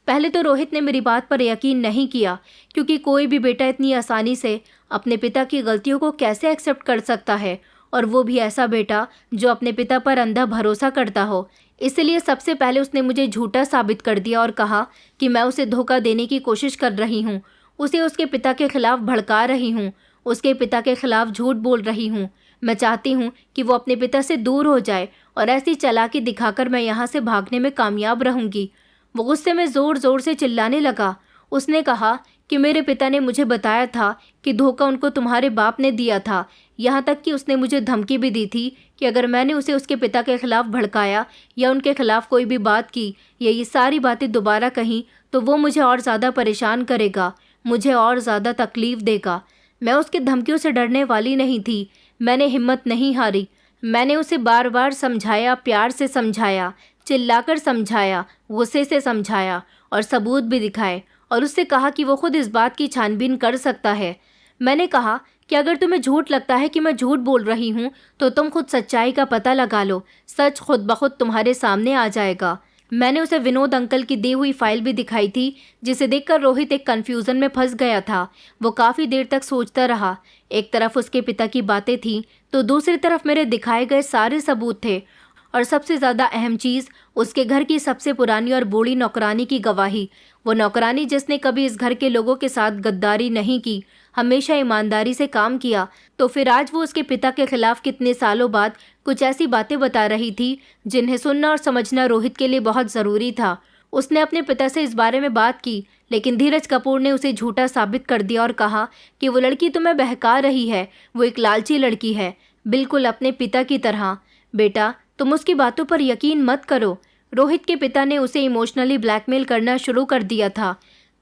पहले तो रोहित ने मेरी बात पर यकीन नहीं किया क्योंकि कोई भी बेटा इतनी आसानी से अपने पिता की गलतियों को कैसे एक्सेप्ट कर सकता है, और वो भी ऐसा बेटा जो अपने पिता पर अंधा भरोसा करता हो। इसलिए सबसे पहले उसने मुझे झूठा साबित कर दिया और कहा कि मैं उसे धोखा देने की कोशिश कर रही हूँ, उसे उसके पिता के खिलाफ भड़का रही हूँ, उसके पिता के खिलाफ झूठ बोल रही हूँ। मैं चाहती हूँ कि वो अपने पिता से दूर हो जाए और ऐसी चालाकी दिखाकर मैं यहाँ से भागने में कामयाब रहूँगी। वो गुस्से में ज़ोर ज़ोर से चिल्लाने लगा। उसने कहा कि मेरे पिता ने मुझे बताया था कि धोखा उनको तुम्हारे बाप ने दिया था। यहाँ तक कि उसने मुझे धमकी भी दी थी कि अगर मैंने उसे उसके पिता के खिलाफ भड़काया या उनके खिलाफ कोई भी बात की या ये सारी बातें दोबारा कहीं तो वो मुझे और ज़्यादा परेशान करेगा, मुझे और ज़्यादा तकलीफ़ देगा। मैं उसकी धमकियों से डरने वाली नहीं थी। मैंने हिम्मत नहीं हारी। मैंने उसे बार बार समझाया, प्यार से समझाया, चिल्लाकर समझाया, गुस्से से समझाया और सबूत भी दिखाए और उससे कहा कि वो खुद इस बात की छानबीन कर सकता है। मैंने कहा कि अगर तुम्हें झूठ लगता है कि मैं झूठ बोल रही हूँ तो तुम खुद सच्चाई का पता लगा लो, सच खुद ब खुद तुम्हारे सामने आ जाएगा। मैंने उसे विनोद अंकल की दी हुई फाइल भी दिखाई थी, जिसे देखकर रोहित एक कंफ्यूजन में फंस गया था। वो काफ़ी देर तक सोचता रहा। एक तरफ उसके पिता की बातें थीं तो दूसरी तरफ मेरे दिखाए गए सारे सबूत थे, और सबसे ज़्यादा अहम चीज़ उसके घर की सबसे पुरानी और बूढ़ी नौकरानी की गवाही। वो नौकरानी जिसने कभी इस घर के लोगों के साथ गद्दारी नहीं की, हमेशा ईमानदारी से काम किया, तो फिर आज वो उसके पिता के खिलाफ कितने सालों बाद कुछ ऐसी बातें बता रही थी जिन्हें सुनना और समझना रोहित के लिए बहुत ज़रूरी था। उसने अपने पिता से इस बारे में बात की, लेकिन धीरज कपूर ने उसे झूठा साबित कर दिया और कहा कि वो लड़की तुम्हें बहका रही है, वो एक लालची लड़की है, बिल्कुल अपने पिता की तरह। बेटा, तुम उसकी बातों पर यकीन मत करो। रोहित के पिता ने उसे इमोशनली ब्लैकमेल करना शुरू कर दिया था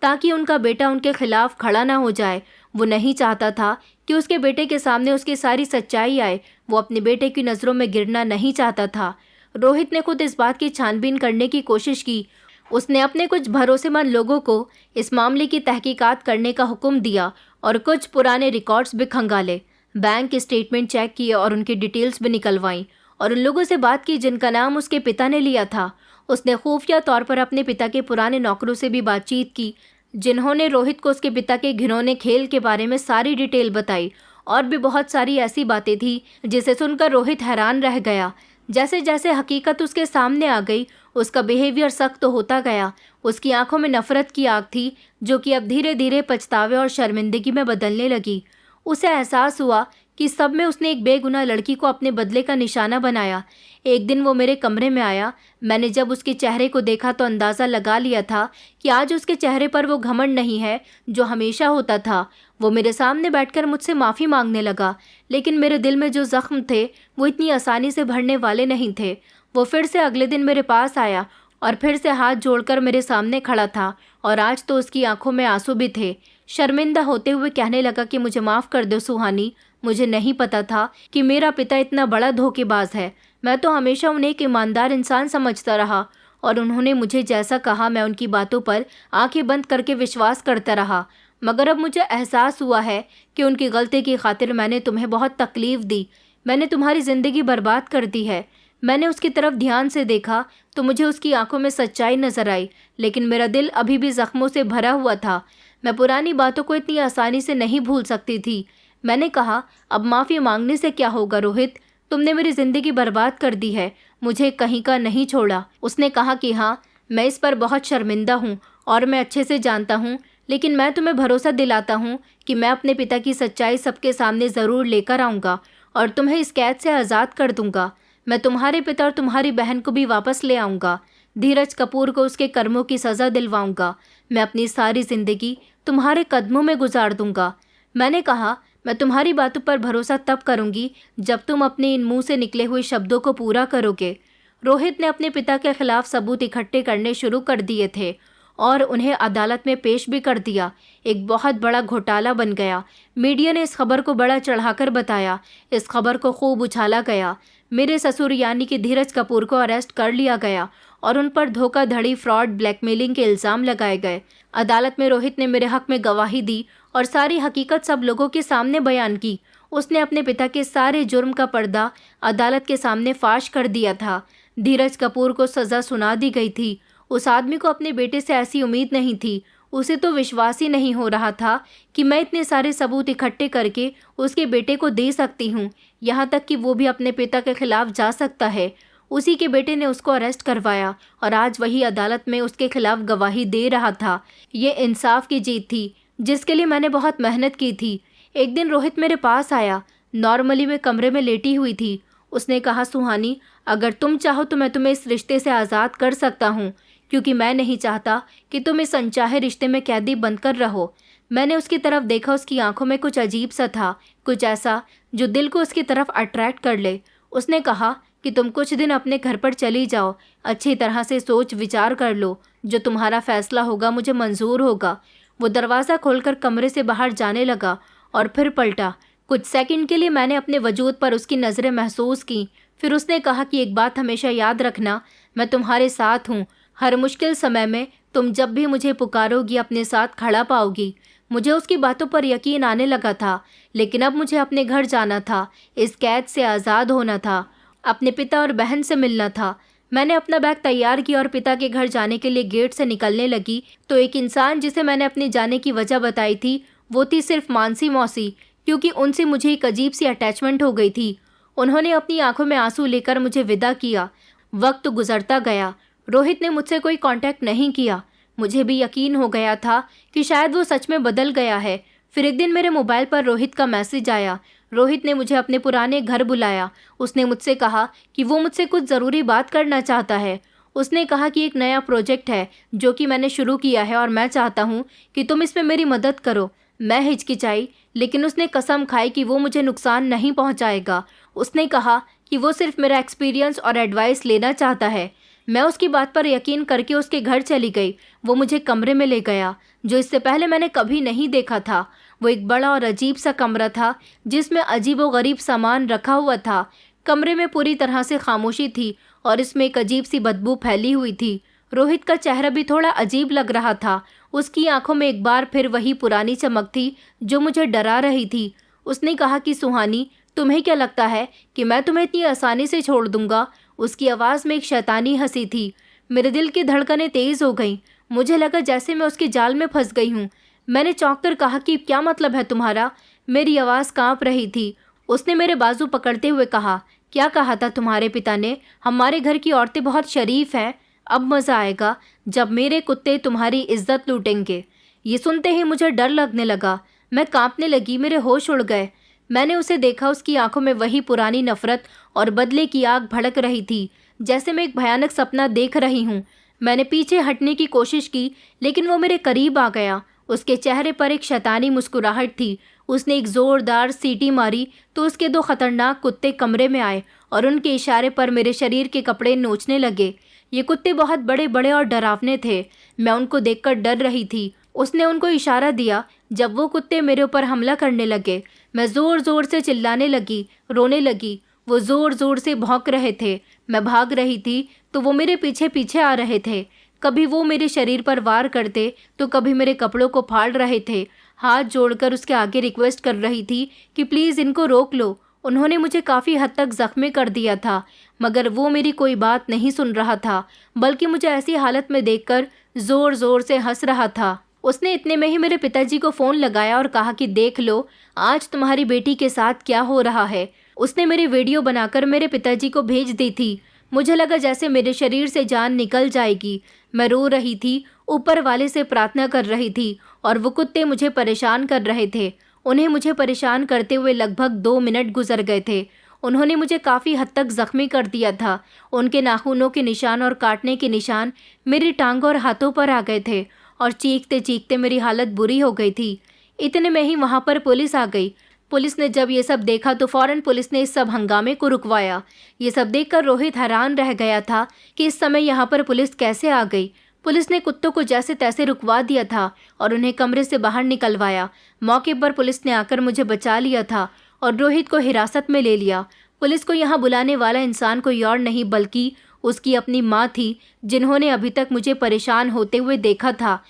ताकि उनका बेटा उनके खिलाफ खड़ा ना हो जाए। वो नहीं चाहता था कि उसके बेटे के सामने उसकी सारी सच्चाई आए। वो अपने बेटे की नज़रों में गिरना नहीं चाहता था। रोहित ने खुद इस बात की छानबीन करने की कोशिश की। उसने अपने कुछ भरोसेमंद लोगों को इस मामले की तहकीकात करने का हुक्म दिया और कुछ पुराने रिकॉर्ड्स भी खंगाले, बैंक स्टेटमेंट चेक किए और उनकी डिटेल्स भी निकलवाई, और उन लोगों से बात की जिनका नाम उसके पिता ने लिया था। उसने खुफिया तौर पर अपने पिता के पुराने नौकरों से भी बातचीत की, जिन्होंने रोहित को उसके पिता के घिनौने खेल के बारे में सारी डिटेल बताई। और भी बहुत सारी ऐसी बातें थी जिसे सुनकर रोहित हैरान रह गया। जैसे जैसे हकीकत उसके सामने आ गई, उसका बिहेवियर सख्त होता गया। उसकी आंखों में नफरत की आग थी, जो कि अब धीरे धीरे पछतावे और शर्मिंदगी में बदलने लगी। उसे एहसास हुआ कि सब में उसने एक बेगुनाह लड़की को अपने बदले का निशाना बनाया। एक दिन वो मेरे कमरे में आया। मैंने जब उसके चेहरे को देखा तो अंदाज़ा लगा लिया था कि आज उसके चेहरे पर वो घमंड नहीं है जो हमेशा होता था। वो मेरे सामने बैठकर मुझसे माफ़ी मांगने लगा, लेकिन मेरे दिल में जो ज़ख्म थे वो इतनी आसानी से भरने वाले नहीं थे। वो फिर से अगले दिन मेरे पास आया और फिर से हाथ जोड़कर मेरे सामने खड़ा था, और आज तो उसकी आंखों में आंसू भी थे। शर्मिंदा होते हुए कहने लगा कि मुझे माफ़ कर दो सुहानी, मुझे नहीं पता था कि मेरा पिता इतना बड़ा धोखेबाज है। मैं तो हमेशा उन्हें एक ईमानदार इंसान समझता रहा, और उन्होंने मुझे जैसा कहा मैं उनकी बातों पर आंखें बंद करके विश्वास करता रहा। मगर अब मुझे एहसास हुआ है कि उनकी गलती की खातिर मैंने तुम्हें बहुत तकलीफ़ दी। मैंने तुम्हारी ज़िंदगी बर्बाद कर दी है। मैंने उसकी तरफ ध्यान से देखा तो मुझे उसकी आंखों में सच्चाई नजर आई, लेकिन मेरा दिल अभी भी जख्मों से भरा हुआ था। मैं पुरानी बातों को इतनी आसानी से नहीं भूल सकती थी। मैंने कहा, अब माफ़ी मांगने से क्या होगा रोहित, तुमने मेरी ज़िंदगी बर्बाद कर दी है, मुझे कहीं का नहीं छोड़ा। उसने कहा कि हाँ, मैं इस पर बहुत शर्मिंदा हूँ और मैं अच्छे से जानता हूँ, लेकिन मैं तुम्हें भरोसा दिलाता हूँ कि मैं अपने पिता की सच्चाई सबके सामने ज़रूर लेकर आऊँगा और तुम्हें इस कैद से आज़ाद कर दूँगा। मैं तुम्हारे पिता और तुम्हारी बहन को भी वापस ले आऊँगा। धीरज कपूर को उसके कर्मों की सज़ा दिलवाऊँगा। मैं अपनी सारी ज़िंदगी तुम्हारे कदमों में गुजार दूँगा। मैंने कहा, मैं तुम्हारी बातों पर भरोसा तब करूँगी जब तुम अपने इन मुंह से निकले हुए शब्दों को पूरा करोगे। रोहित ने अपने पिता के खिलाफ सबूत इकट्ठे करने शुरू कर दिए थे और उन्हें अदालत में पेश भी कर दिया। एक बहुत बड़ा घोटाला बन गया। मीडिया ने इस खबर को बड़ा चढ़ाकर बताया। इस खबर को खूब उछाला गया। मेरे ससुर यानी कि धीरज कपूर को अरेस्ट कर लिया गया और उन पर धोखाधड़ी, फ्रॉड, ब्लैकमेलिंग के इल्ज़ाम लगाए गए। अदालत में रोहित ने मेरे हक में गवाही दी और सारी हकीकत सब लोगों के सामने बयान की। उसने अपने पिता के सारे जुर्म का पर्दा अदालत के सामने फाश कर दिया था। धीरज कपूर को सज़ा सुना दी गई थी। उस आदमी को अपने बेटे से ऐसी उम्मीद नहीं थी। उसे तो विश्वास ही नहीं हो रहा था कि मैं इतने सारे सबूत इकट्ठे करके उसके बेटे को दे सकती हूँ, यहाँ तक कि वो भी अपने पिता के खिलाफ जा सकता है। उसी के बेटे ने उसको अरेस्ट करवाया और आज वही अदालत में उसके खिलाफ गवाही दे रहा था। ये इंसाफ की जीत थी जिसके लिए मैंने बहुत मेहनत की थी। एक दिन रोहित मेरे पास आया। नॉर्मली मैं कमरे में लेटी हुई थी। उसने कहा, सुहानी, अगर तुम चाहो तो मैं तुम्हें इस रिश्ते से आज़ाद कर सकता हूँ, क्योंकि मैं नहीं चाहता कि तुम इस अनचाहे रिश्ते में कैदी बनकर रहो। मैंने उसकी तरफ देखा। उसकी आंखों में कुछ अजीब सा था, कुछ ऐसा जो दिल को उसकी तरफ अट्रैक्ट कर ले। उसने कहा कि तुम कुछ दिन अपने घर पर चली जाओ, अच्छी तरह से सोच विचार कर लो, जो तुम्हारा फैसला होगा मुझे मंजूर होगा। वो दरवाज़ा खोलकर कमरे से बाहर जाने लगा और फिर पलटा। कुछ सेकंड के लिए मैंने अपने वजूद पर उसकी नज़रें महसूस की। फिर उसने कहा कि एक बात हमेशा याद रखना, मैं तुम्हारे साथ हूँ। हर मुश्किल समय में तुम जब भी मुझे पुकारोगी अपने साथ खड़ा पाओगी। मुझे उसकी बातों पर यकीन आने लगा था, लेकिन अब मुझे अपने घर जाना था, इस कैद से आज़ाद होना था, अपने पिता और बहन से मिलना था। मैंने अपना बैग तैयार किया और पिता के घर जाने के लिए गेट से निकलने लगी तो एक इंसान जिसे मैंने अपने जाने की वजह बताई थी, वो थी सिर्फ मानसी मौसी, क्योंकि उनसे मुझे एक अजीब सी अटैचमेंट हो गई थी। उन्होंने अपनी आंखों में आंसू लेकर मुझे विदा किया। वक्त गुजरता गया। रोहित ने मुझसे कोई कांटेक्ट नहीं किया। मुझे भी यकीन हो गया था कि शायद वो सच में बदल गया है। फिर एक दिन मेरे मोबाइल पर रोहित का मैसेज आया। रोहित ने मुझे अपने पुराने घर बुलाया। उसने मुझसे कहा कि वो मुझसे कुछ ज़रूरी बात करना चाहता है। उसने कहा कि एक नया प्रोजेक्ट है जो कि मैंने शुरू किया है और मैं चाहता हूँ कि तुम इसमें मेरी मदद करो। मैं हिचकिचाई, लेकिन उसने कसम खाई कि वो मुझे नुकसान नहीं पहुँचाएगा। उसने कहा कि वो सिर्फ मेरा एक्सपीरियंस और एडवाइस लेना चाहता है। मैं उसकी बात पर यकीन करके उसके घर चली गई। वो मुझे कमरे में ले गया जो इससे पहले मैंने कभी नहीं देखा था। वो एक बड़ा और अजीब सा कमरा था जिसमें अजीब व गरीब सामान रखा हुआ था। कमरे में पूरी तरह से खामोशी थी और इसमें एक अजीब सी बदबू फैली हुई थी। रोहित का चेहरा भी थोड़ा अजीब लग रहा था। उसकी आंखों में एक बार फिर वही पुरानी चमक थी जो मुझे डरा रही थी। उसने कहा कि सुहानी, तुम्हें क्या लगता है कि मैं तुम्हें इतनी आसानी से छोड़ दूंगा? उसकी आवाज़ में एक शैतानी हंसी थी। मेरे दिल की धड़कनें तेज़ हो गईं। मुझे लगा जैसे मैं उसके जाल में फंस गई हूँ। मैंने चौंक कर कहा कि क्या मतलब है तुम्हारा? मेरी आवाज़ कांप रही थी। उसने मेरे बाजू पकड़ते हुए कहा, क्या कहा था तुम्हारे पिता ने? हमारे घर की औरतें बहुत शरीफ हैं। अब मज़ा आएगा जब मेरे कुत्ते तुम्हारी इज्जत लूटेंगे। ये सुनते ही मुझे डर लगने लगा। मैं कांपने लगी, मेरे होश उड़ गए। मैंने उसे देखा। उसकी आंखों में वही पुरानी नफरत और बदले की आग भड़क रही थी, जैसे मैं एक भयानक सपना देख रही हूँ। मैंने पीछे हटने की कोशिश की, लेकिन वो मेरे करीब आ गया। उसके चेहरे पर एक शैतानी मुस्कुराहट थी। उसने एक ज़ोरदार सीटी मारी तो उसके 2 खतरनाक कुत्ते कमरे में आए और उनके इशारे पर मेरे शरीर के कपड़े नोचने लगे। ये कुत्ते बहुत बड़े बड़े और डरावने थे। मैं उनको देखकर डर रही थी। उसने उनको इशारा दिया। जब वो कुत्ते मेरे ऊपर हमला करने लगे, मैं ज़ोर ज़ोर से चिल्लाने लगी, रोने लगी। वो ज़ोर ज़ोर से भौंक रहे थे। मैं भाग रही थी तो वो मेरे पीछे पीछे आ रहे थे। कभी वो मेरे शरीर पर वार करते तो कभी मेरे कपड़ों को फाड़ रहे थे। हाथ जोड़कर उसके आगे रिक्वेस्ट कर रही थी कि प्लीज़ इनको रोक लो। उन्होंने मुझे काफ़ी हद तक ज़ख्मी कर दिया था, मगर वो मेरी कोई बात नहीं सुन रहा था, बल्कि मुझे ऐसी हालत में देखकर ज़ोर ज़ोर से हंस रहा था। उसने इतने में ही मेरे पिताजी को फ़ोन लगाया और कहा कि देख लो आज तुम्हारी बेटी के साथ क्या हो रहा है। उसने मेरी वीडियो बनाकर मेरे पिताजी को भेज दी थी। मुझे लगा जैसे मेरे शरीर से जान निकल जाएगी। मैं रो रही थी, ऊपर वाले से प्रार्थना कर रही थी और वो कुत्ते मुझे परेशान कर रहे थे। उन्हें मुझे परेशान करते हुए लगभग 2 मिनट गुजर गए थे। उन्होंने मुझे काफ़ी हद तक ज़ख्मी कर दिया था। उनके नाखूनों के निशान और काटने के निशान मेरी टांगों और हाथों पर आ गए थे और चीखते चीखते मेरी हालत बुरी हो गई थी। इतने में ही वहाँ पर पुलिस आ गई। पुलिस ने जब ये सब देखा तो फ़ौरन पुलिस ने इस सब हंगामे को रुकवाया। ये सब देखकर रोहित हैरान रह गया था कि इस समय यहाँ पर पुलिस कैसे आ गई। पुलिस ने कुत्तों को जैसे तैसे रुकवा दिया था और उन्हें कमरे से बाहर निकलवाया। मौके पर पुलिस ने आकर मुझे बचा लिया था और रोहित को हिरासत में ले लिया। पुलिस को यहाँ बुलाने वाला इंसान कोई और नहीं बल्कि उसकी अपनी माँ थी, जिन्होंने अभी तक मुझे परेशान होते हुए देखा था।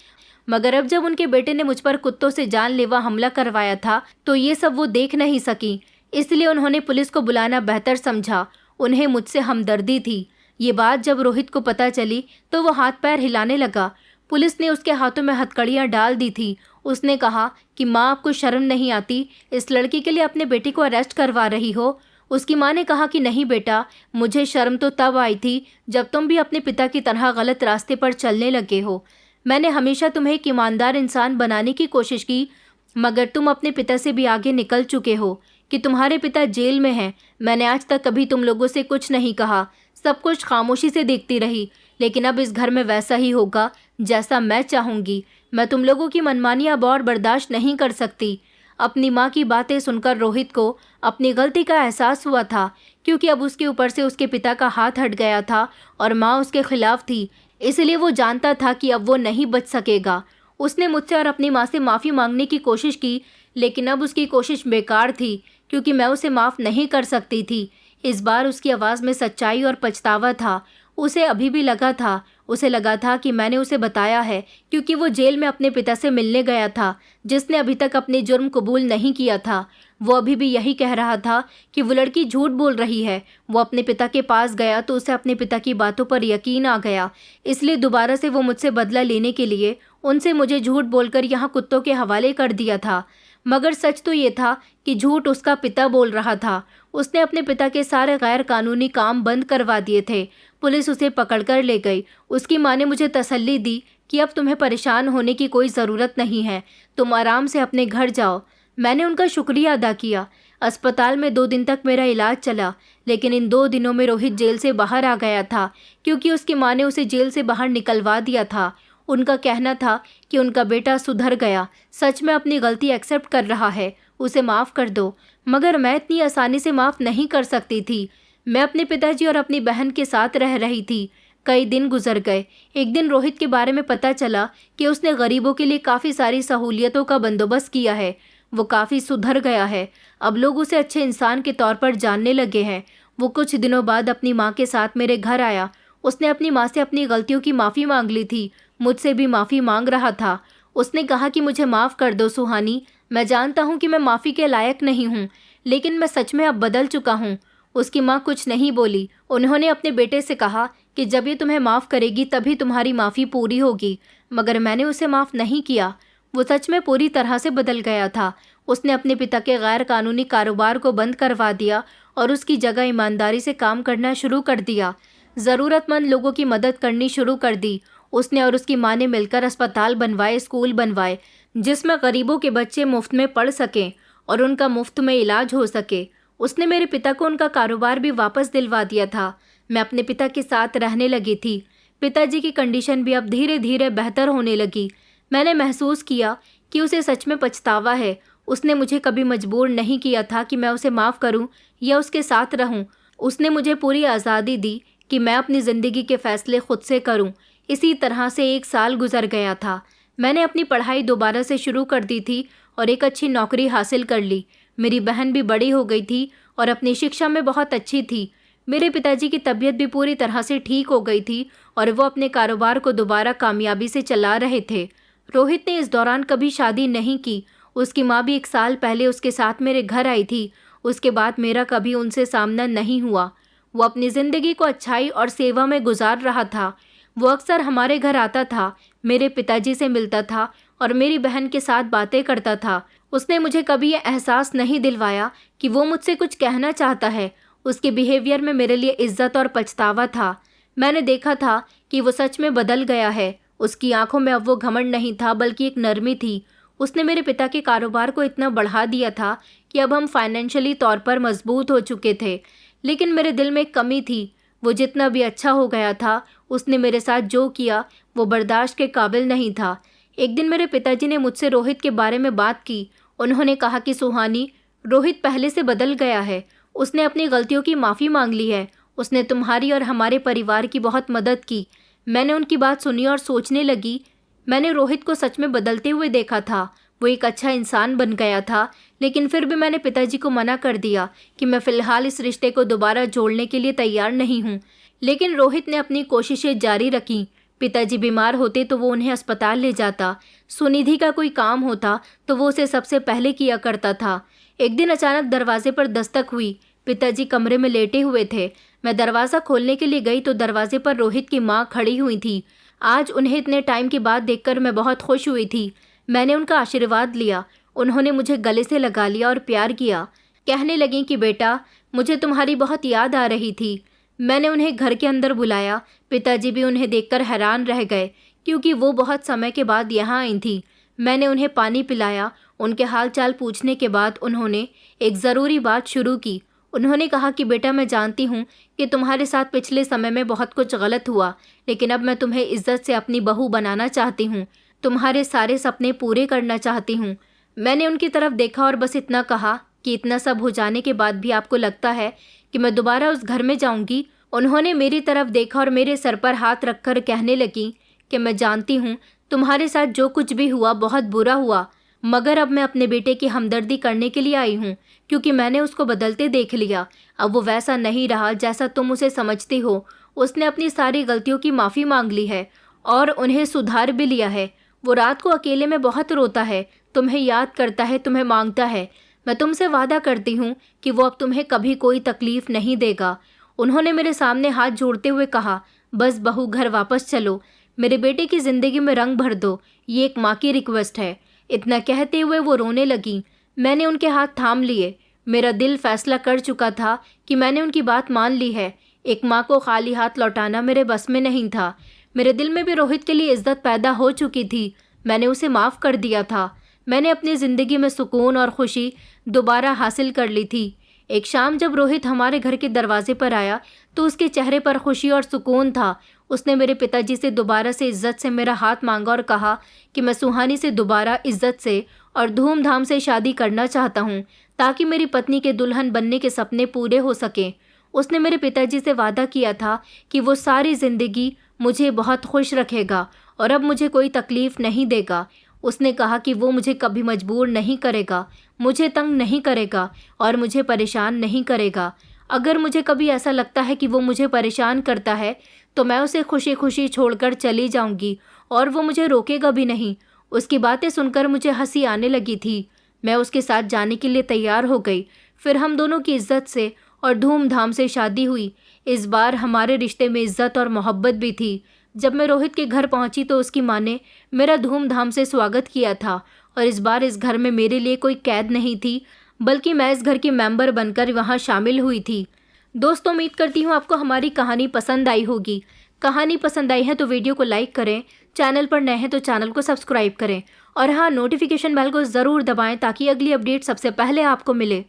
मगर अब जब उनके बेटे ने मुझ पर कुत्तों से जानलेवा हमला करवाया था तो ये सब वो देख नहीं सकी, इसलिए उन्होंने पुलिस को बुलाना बेहतर समझा। उन्हें मुझसे हमदर्दी थी। ये बात जब रोहित को पता चली तो वो हाथ पैर हिलाने लगा। पुलिस ने उसके हाथों में हथकड़ियाँ डाल दी थी। उसने कहा कि माँ, आपको शर्म नहीं आती? इस लड़की के लिए अपने बेटे को अरेस्ट करवा रही हो? उसकी माँ ने कहा कि नहीं बेटा, मुझे शर्म तो तब आई थी जब तुम भी अपने पिता की तरह गलत रास्ते पर चलने लगे हो। मैंने हमेशा तुम्हें एक ईमानदार इंसान बनाने की कोशिश की, मगर तुम अपने पिता से भी आगे निकल चुके हो कि तुम्हारे पिता जेल में हैं। मैंने आज तक कभी तुम लोगों से कुछ नहीं कहा, सब कुछ खामोशी से देखती रही, लेकिन अब इस घर में वैसा ही होगा जैसा मैं चाहूँगी। मैं तुम लोगों की मनमानी अब और बर्दाश्त नहीं कर सकती। अपनी माँ की बातें सुनकर रोहित को अपनी गलती का एहसास हुआ था, क्योंकि अब उसके ऊपर से उसके पिता का हाथ हट गया था और माँ उसके खिलाफ थी, इसलिए वो जानता था कि अब वो नहीं बच सकेगा। उसने मुझसे और अपनी माँ से माफ़ी मांगने की कोशिश की, लेकिन अब उसकी कोशिश बेकार थी, क्योंकि मैं उसे माफ़ नहीं कर सकती थी। इस बार उसकी आवाज़ में सच्चाई और पछतावा था। उसे लगा था कि मैंने उसे बताया है, क्योंकि वो जेल में अपने पिता से मिलने गया था, जिसने अभी तक अपने जुर्म कबूल नहीं किया था। वो अभी भी यही कह रहा था कि वो लड़की झूठ बोल रही है। वो अपने पिता के पास गया तो उसे अपने पिता की बातों पर यकीन आ गया, इसलिए दोबारा से वो मुझसे बदला लेने के लिए उनसे मुझे झूठ बोलकर यहाँ कुत्तों के हवाले कर दिया था। मगर सच तो ये था कि झूठ उसका पिता बोल रहा था। उसने अपने पिता के सारे गैर कानूनी काम बंद करवा दिए थे। पुलिस उसे पकड़कर ले गई। उसकी माँ ने मुझे तसल्ली दी कि अब तुम्हें परेशान होने की कोई ज़रूरत नहीं है, तुम आराम से अपने घर जाओ। मैंने उनका शुक्रिया अदा किया। अस्पताल में 2 दिन तक मेरा इलाज चला, लेकिन इन 2 दिनों में रोहित जेल से बाहर आ गया था, क्योंकि उसकी माँ ने उसे जेल से बाहर निकलवा दिया था। उनका कहना था कि उनका बेटा सुधर गया, सच में अपनी गलती एक्सेप्ट कर रहा है, उसे माफ़ कर दो। मगर मैं इतनी आसानी से माफ़ नहीं कर सकती थी। मैं अपने पिताजी और अपनी बहन के साथ रह रही थी। कई दिन गुजर गए। एक दिन रोहित के बारे में पता चला कि उसने गरीबों के लिए काफ़ी सारी सहूलियतों का बंदोबस्त किया है। वो काफ़ी सुधर गया है। अब लोग उसे अच्छे इंसान के तौर पर जानने लगे हैं। वो कुछ दिनों बाद अपनी माँ के साथ मेरे घर आया। उसने अपनी माँ से अपनी गलतियों की माफ़ी मांग ली थी। मुझसे भी माफ़ी मांग रहा था। उसने कहा कि मुझे माफ़ कर दो सुहानी, मैं जानता हूँ कि मैं माफ़ी के लायक नहीं हूँ, लेकिन मैं सच में अब बदल चुका हूँ। उसकी माँ कुछ नहीं बोली। उन्होंने अपने बेटे से कहा कि जब ये तुम्हें माफ़ करेगी तभी तुम्हारी माफ़ी पूरी होगी, मगर मैंने उसे माफ़ नहीं किया। वो सच में पूरी तरह से बदल गया था। उसने अपने पिता के गैर कानूनी कारोबार को बंद करवा दिया और उसकी जगह ईमानदारी से काम करना शुरू कर दिया। ज़रूरतमंद लोगों की मदद करनी शुरू कर दी। उसने और उसकी माँ ने मिलकर अस्पताल बनवाए, स्कूल बनवाए, जिसमें गरीबों के बच्चे मुफ्त में पढ़ सकें और उनका मुफ्त में इलाज हो सके। उसने मेरे पिता को उनका कारोबार भी वापस दिलवा दिया था। मैं अपने पिता के साथ रहने लगी थी। पिताजी की कंडीशन भी अब धीरे धीरे बेहतर होने लगी। मैंने महसूस किया कि उसे सच में पछतावा है। उसने मुझे कभी मजबूर नहीं किया था कि मैं उसे माफ़ करूं या उसके साथ रहूं। उसने मुझे पूरी आज़ादी दी कि मैं अपनी ज़िंदगी के फ़ैसले खुद से करूं। इसी तरह से 1 साल गुजर गया था। मैंने अपनी पढ़ाई दोबारा से शुरू कर दी थी और एक अच्छी नौकरी हासिल कर ली। मेरी बहन भी बड़ी हो गई थी और अपनी शिक्षा में बहुत अच्छी थी। मेरे पिताजी की तबीयत भी पूरी तरह से ठीक हो गई थी और वो अपने कारोबार को दोबारा कामयाबी से चला रहे थे। रोहित ने इस दौरान कभी शादी नहीं की। उसकी माँ भी 1 साल पहले उसके साथ मेरे घर आई थी। उसके बाद मेरा कभी उनसे सामना नहीं हुआ। वो अपनी ज़िंदगी को अच्छाई और सेवा में गुजार रहा था। वो अक्सर हमारे घर आता था, मेरे पिताजी से मिलता था और मेरी बहन के साथ बातें करता था। उसने मुझे कभी ये एहसास नहीं दिलवाया कि वो मुझसे कुछ कहना चाहता है। उसके बिहेवियर में मेरे लिए इज्जत और पछतावा था। मैंने देखा था कि वो सच में बदल गया है। उसकी आंखों में अब वो घमंड नहीं था, बल्कि एक नरमी थी। उसने मेरे पिता के कारोबार को इतना बढ़ा दिया था कि अब हम फाइनेंशियली तौर पर मजबूत हो चुके थे। लेकिन मेरे दिल में एक कमी थी। वो जितना भी अच्छा हो गया था, उसने मेरे साथ जो किया वो बर्दाश्त के काबिल नहीं था। एक दिन मेरे पिताजी ने मुझसे रोहित के बारे में बात की। उन्होंने कहा कि सुहानी, रोहित पहले से बदल गया है। उसने अपनी गलतियों की माफ़ी मांग ली है। उसने तुम्हारी और हमारे परिवार की बहुत मदद की। मैंने उनकी बात सुनी और सोचने लगी। मैंने रोहित को सच में बदलते हुए देखा था। वो एक अच्छा इंसान बन गया था, लेकिन फिर भी मैंने पिताजी को मना कर दिया कि मैं फ़िलहाल इस रिश्ते को दोबारा जोड़ने के लिए तैयार नहीं हूँ। लेकिन रोहित ने अपनी कोशिशें जारी रखी। पिताजी बीमार होते तो वो उन्हें अस्पताल ले जाता। सुनिधि का कोई काम होता तो वो उसे सबसे पहले किया करता था। एक दिन अचानक दरवाजे पर दस्तक हुई। पिताजी कमरे में लेटे हुए थे। मैं दरवाज़ा खोलने के लिए गई तो दरवाजे पर रोहित की माँ खड़ी हुई थी। आज उन्हें इतने टाइम के बाद देखकर मैं बहुत खुश हुई थी। मैंने उनका आशीर्वाद लिया। उन्होंने मुझे गले से लगा लिया और प्यार किया। कहने लगी कि बेटा, मुझे तुम्हारी बहुत याद आ रही थी। मैंने उन्हें घर के अंदर बुलाया। पिताजी भी उन्हें देखकर हैरान रह गए, क्योंकि वो बहुत समय के बाद यहाँ आई थी। मैंने उन्हें पानी पिलाया। उनके हाल चाल पूछने के बाद उन्होंने एक ज़रूरी बात शुरू की। उन्होंने कहा कि बेटा, मैं जानती हूँ कि तुम्हारे साथ पिछले समय में बहुत कुछ गलत हुआ, लेकिन अब मैं तुम्हें इज्जत से अपनी बहू बनाना चाहती हूँ। तुम्हारे सारे सपने पूरे करना चाहती हूँ। मैंने उनकी तरफ देखा और बस इतना कहा कि इतना सब हो जाने के बाद भी आपको लगता है कि मैं दोबारा उस घर में जाऊंगी। उन्होंने मेरी तरफ देखा और मेरे सर पर हाथ रखकर कहने लगी कि मैं जानती हूँ तुम्हारे साथ जो कुछ भी हुआ बहुत बुरा हुआ, मगर अब मैं अपने बेटे की हमदर्दी करने के लिए आई हूँ, क्योंकि मैंने उसको बदलते देख लिया। अब वो वैसा नहीं रहा जैसा तुम उसे समझती हो। उसने अपनी सारी गलतियों की माफ़ी मांग ली है और उन्हें सुधार भी लिया है। वो रात को अकेले में बहुत रोता है, तुम्हें याद करता है, तुम्हें मांगता है। मैं तुमसे वादा करती हूँ कि वो अब तुम्हें कभी कोई तकलीफ नहीं देगा। उन्होंने मेरे सामने हाथ जोड़ते हुए कहा, बस बहू घर वापस चलो, मेरे बेटे की ज़िंदगी में रंग भर दो, ये एक माँ की रिक्वेस्ट है। इतना कहते हुए वो रोने लगी। मैंने उनके हाथ थाम लिए। मेरा दिल फैसला कर चुका था कि मैंने उनकी बात मान ली है। एक माँ को खाली हाथ लौटाना मेरे बस में नहीं था। मेरे दिल में भी रोहित के लिए इज्जत पैदा हो चुकी थी। मैंने उसे माफ़ कर दिया था। मैंने अपनी ज़िंदगी में सुकून और खुशी दोबारा हासिल कर ली थी। एक शाम जब रोहित हमारे घर के दरवाजे पर आया तो उसके चेहरे पर खुशी और सुकून था। उसने मेरे पिताजी से दोबारा से इज्जत से मेरा हाथ मांगा और कहा कि मैं सुहानी से दोबारा इज्जत से और धूमधाम से शादी करना चाहता हूँ, ताकि मेरी पत्नी के दुल्हन बनने के सपने पूरे हो सकें। उसने मेरे पिताजी से वादा किया था कि वो सारी ज़िंदगी मुझे बहुत खुश रखेगा और अब मुझे कोई तकलीफ़ नहीं देगा। उसने कहा कि वो मुझे कभी मजबूर नहीं करेगा, मुझे तंग नहीं करेगा और मुझे परेशान नहीं करेगा। अगर मुझे कभी ऐसा लगता है कि वो मुझे परेशान करता है तो मैं उसे खुशी खुशी छोड़कर चली जाऊंगी और वो मुझे रोकेगा भी नहीं। उसकी बातें सुनकर मुझे हंसी आने लगी थी। मैं उसके साथ जाने के लिए तैयार हो गई। फिर हम दोनों की इज्जत से और धूमधाम से शादी हुई। इस बार हमारे रिश्ते में इज्जत और मोहब्बत भी थी। जब मैं रोहित के घर पहुंची तो उसकी माँ ने मेरा धूमधाम से स्वागत किया था और इस बार इस घर में मेरे लिए कोई कैद नहीं थी, बल्कि मैं इस घर की मेंबर बनकर वहां शामिल हुई थी। दोस्तों, उम्मीद करती हूँ आपको हमारी कहानी पसंद आई होगी। कहानी पसंद आई है तो वीडियो को लाइक करें, चैनल पर नए हैं तो चैनल को सब्सक्राइब करें और हाँ, नोटिफिकेशन बेल को ज़रूर दबाएं ताकि अगली अपडेट सबसे पहले आपको मिले।